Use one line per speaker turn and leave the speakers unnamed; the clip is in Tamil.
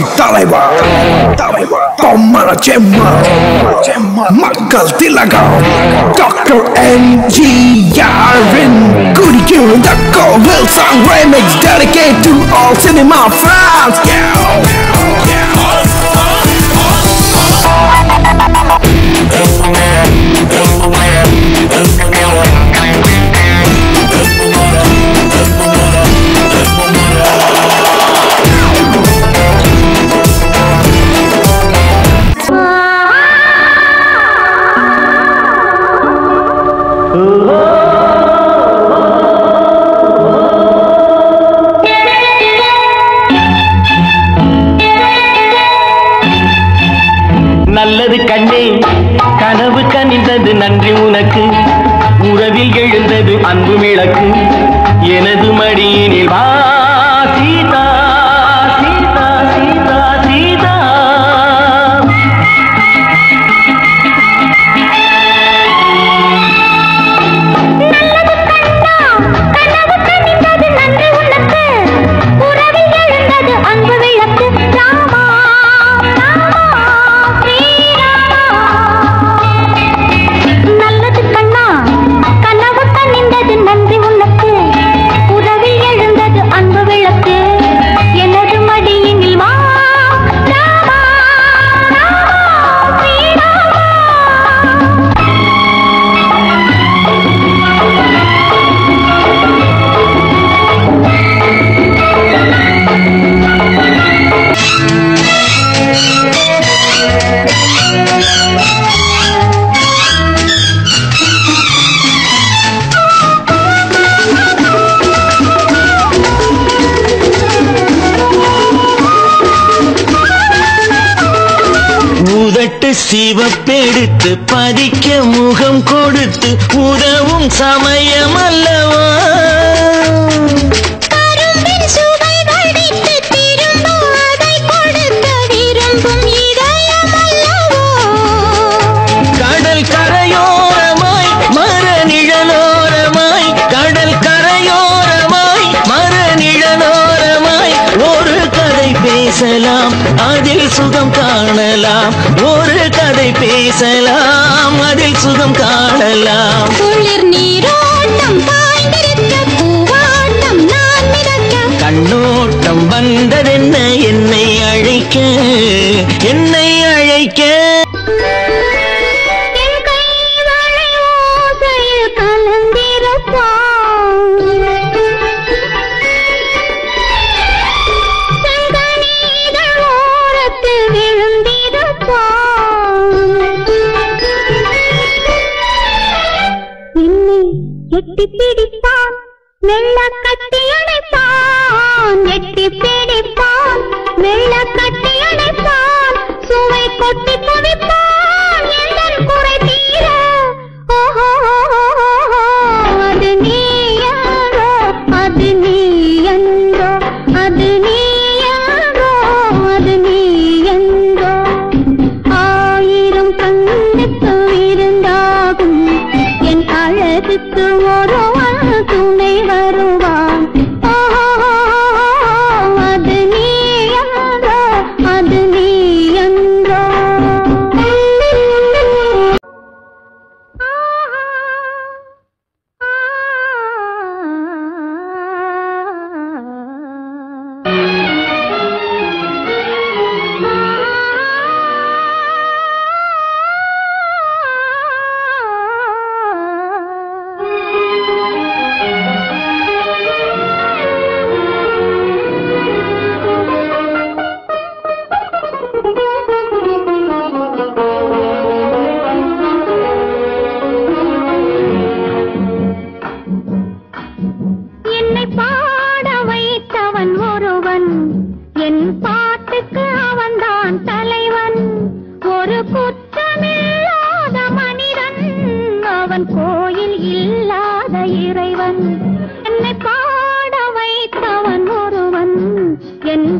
புரட்சி தலைவர் பொம்மன செம்மல் மக்கள் திலகம் டாக்டர் எம்ஜிஆரின் குடிக்கிருந்த கோவில் song remix dedicated to all cinema fans.
நல்லது கண்ணே கனவு கனிந்தது நன்றி உனக்கு உறவில் எழுந்தது அன்பு விளக்கு எனது மடியினில் வா சீதா சீதா சீதா சீதா சிவப்பெடுத்து பதிக்க முகம் கொடுத்து உதவும் சமயம் அல்லவா கடல் கரையோரமாய் மர நிழலோரமாய் கடல் கரையோரமாய் மர நிழலோரமாய் ஒரு கதை பேசலாம் அதில் சுகம் காணலாம் ஒரு கதை பேசலாம் அதில் சுகம் காணலாம்
குளிர் நீரோட்டம் பாய்ந்திருக்க பூவாட்டம் நான் மிதக்க
கண்ணோட்டம் வந்ததென்ன என்னை அழைக்க என்னை அழைக்க
என் கைவளை ஓசையில் கலந்திருப்பான் செங்கனீதழ் ஓரத்தில் விழுந்திருப்பான் என்னை எட்டி பிடிப்பான் மெல்ல கட்டி அணைப்பான் எட்டி பிடிப்பான் மெல்ல கட்டி அணைப்பான் சுவை கொட்டி குவிப்பான் எந்தன் குறை தீர ஓஹோ அது நீ யாரோ அது நீ என்றோ அது நீ யாரோ அது நீ என்றோ ஆயிரம் கண்ணுக்கு இருந்தாகும் என் அழகுக்கு ஒருவன் துணை வருவான் அது நீ என்றோ அது நீ என்றோ என்னை பாட வைத்தவன் ஒருவன் என் பாட்டுக்கு அவன்தான் தலைவன் ஒரு குற்றமில்லாத மனிதன் அவன் கோயில் இல்லாத இறைவன் என்னை பாட வைத்தவன் ஒருவன் என்